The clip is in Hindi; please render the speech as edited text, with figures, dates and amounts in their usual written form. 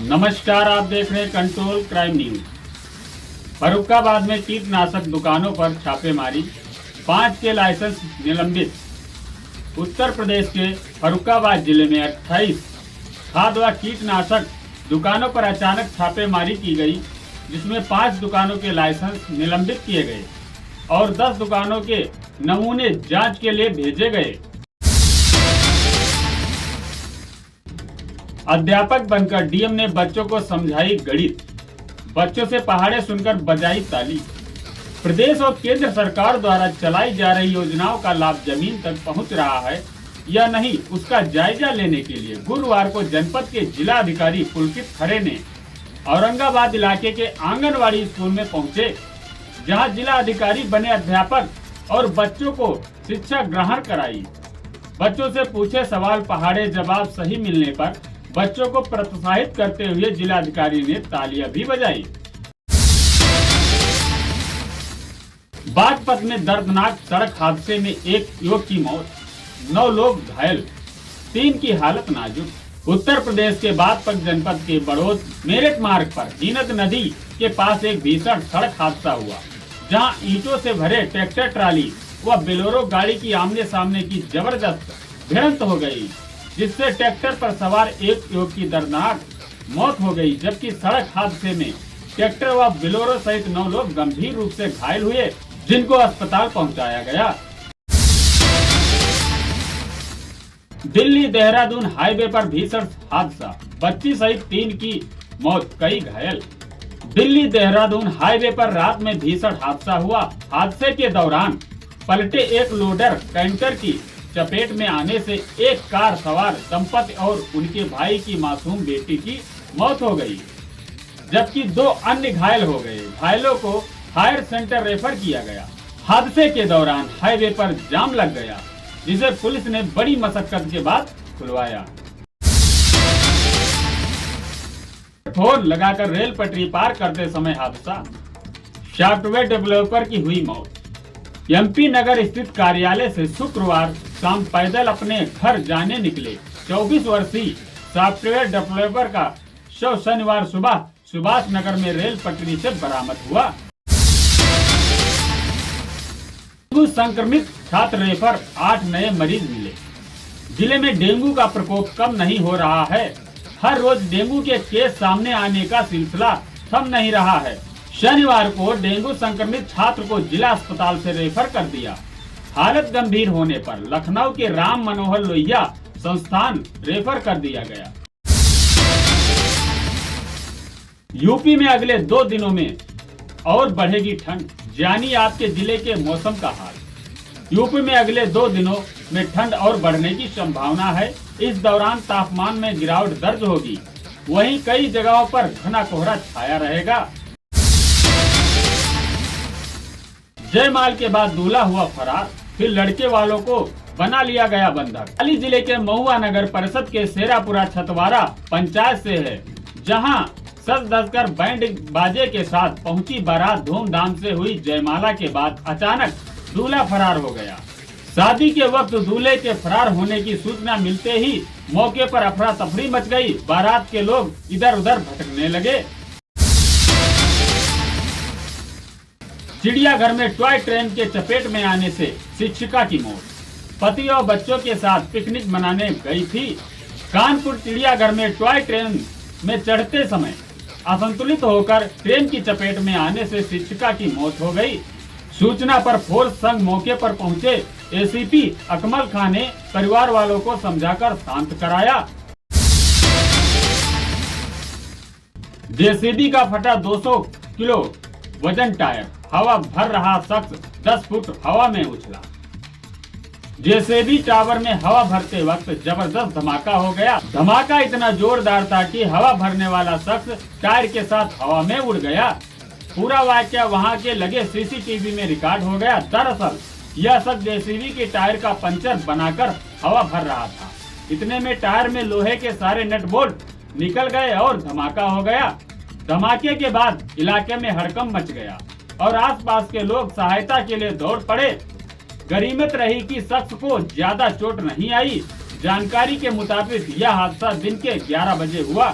नमस्कार, आप देख रहे हैं कंट्रोल क्राइम न्यूज। फर्रुखाबाद में कीटनाशक दुकानों पर छापेमारी, 5 के लाइसेंस निलंबित। उत्तर प्रदेश के फर्रुखाबाद जिले में 28 खाद व कीटनाशक दुकानों पर अचानक छापेमारी की गई, जिसमें 5 दुकानों के लाइसेंस निलंबित किए गए और 10 दुकानों के नमूने जांच के लिए भेजे गए। अध्यापक बनकर डीएम ने बच्चों को समझाई गणित, बच्चों से पहाड़े सुनकर बजाई ताली। प्रदेश और केंद्र सरकार द्वारा चलाई जा रही योजनाओं का लाभ जमीन तक पहुंच रहा है या नहीं, उसका जायजा लेने के लिए गुरुवार को जनपद के जिला अधिकारी पुलकित खरे ने औरंगाबाद इलाके के आंगनवाड़ी स्कूल में पहुंचे, जहां जिला अधिकारी बने अध्यापक और बच्चों को शिक्षा ग्रहण कराई। बच्चों से पूछे सवाल पहाड़े जवाब सही मिलने पर बच्चों को प्रोत्साहित करते हुए जिलाधिकारी ने तालियां भी बजाई। बागपत में दर्दनाक सड़क हादसे में एक युवक की मौत, 9 लोग घायल, 3 की हालत नाजुक। उत्तर प्रदेश के बागपत जनपद के बड़ौद मेरठ मार्ग पर जीनत नदी के पास एक भीषण सड़क हादसा हुआ, जहां ईंटों से भरे ट्रैक्टर ट्राली व बोलेरो गाड़ी की आमने सामने की जबरदस्त भिड़ंत हो गई, जिससे ट्रैक्टर पर सवार एक युवक की दर्दनाक मौत हो गई, जबकि सड़क हादसे में ट्रैक्टर व बोलेरो सहित 9 लोग गंभीर रूप से घायल हुए, जिनको अस्पताल पहुंचाया गया। दिल्ली देहरादून हाईवे पर भीषण हादसा, बच्ची सहित 3 की मौत, कई घायल। दिल्ली देहरादून हाईवे पर रात में भीषण हादसा हुआ। हादसे के दौरान पलटे एक लोडर कैंटर की चपेट में आने से एक कार सवार दंपति और उनके भाई की मासूम बेटी की मौत हो गई, जबकि 2 अन्य घायल हो गए। घायलों को फायर सेंटर रेफर किया गया। हादसे के दौरान हाईवे पर जाम लग गया, जिसे पुलिस ने बड़ी मशक्कत के बाद खुलवाया। फोन लगाकर रेल पटरी पार करते समय हादसा, सॉफ्टवेयर डेवलपर की हुई मौत। एमपी नगर स्थित कार्यालय से शुक्रवार शाम पैदल अपने घर जाने निकले 24 वर्षीय सॉफ्टवेयर डेवलपर का शव शनिवार सुबह सुभाष नगर में रेल पटरी से बरामद हुआ। डेंगू संक्रमित छात्र रेफर, 8 नए मरीज मिले। जिले में डेंगू का प्रकोप कम नहीं हो रहा है। हर रोज डेंगू के केस सामने आने का सिलसिला थम नहीं रहा है। शनिवार को डेंगू संक्रमित छात्र को जिला अस्पताल से रेफर कर दिया। हालत गंभीर होने पर लखनऊ के राम मनोहर लोहिया संस्थान रेफर कर दिया गया। यूपी में अगले 2 दिनों में और बढ़ेगी ठंड, जानिए आपके जिले के मौसम का हाल। यूपी में अगले 2 दिनों में ठंड और बढ़ने की संभावना है। इस दौरान तापमान में गिरावट दर्ज होगी। वहीं कई जगहों पर घना कोहरा छाया रहेगा। जयमाल के बाद दूल्हा हुआ फरार, फिर लड़के वालों को बना लिया गया बंधक। पाली जिले के महुआ नगर परिषद के शेरापुरा छतवारा पंचायत से है, जहां सज धज कर बैंड बाजे के साथ पहुंची बारात धूमधाम से हुई जयमाला के बाद अचानक दूल्हा फरार हो गया। शादी के वक्त दूल्हे के फरार होने की सूचना मिलते ही मौके पर अफरा तफरी मच गई। बारात के लोग इधर उधर भटकने लगे। चिड़ियाघर में टॉय ट्रेन के चपेट में आने से शिक्षिका की मौत। पति और बच्चों के साथ पिकनिक मनाने गई थी। कानपुर चिड़ियाघर में टॉय ट्रेन में चढ़ते समय असंतुलित होकर ट्रेन की चपेट में आने से शिक्षिका की मौत हो गई। सूचना पर फोर्स संघ मौके पर पहुंचे। एसीपी अकमल खान ने परिवार वालों को समझाकर शांत कराया। जेसीबी का फटा 200 किलो वजन टायर, हवा भर रहा शख्स 10 फुट हवा में उछला। जेसीबी टावर में हवा भरते वक्त जबरदस्त धमाका हो गया। धमाका इतना जोरदार था कि हवा भरने वाला शख्स टायर के साथ हवा में उड़ गया। पूरा वाकया वहां के लगे सीसीटीवी में रिकॉर्ड हो गया। दरअसल यह शख्स जेसीबी के टायर का पंचर बनाकर हवा भर रहा था। इतने में टायर में लोहे के सारे नट बोल्ट निकल गए और धमाका हो गया। धमाके के बाद इलाके में हड़कंप मच गया और आसपास के लोग सहायता के लिए दौड़ पड़े। गनीमत रही कि शख्स को ज्यादा चोट नहीं आई। जानकारी के मुताबिक यह हादसा दिन के 11 बजे हुआ।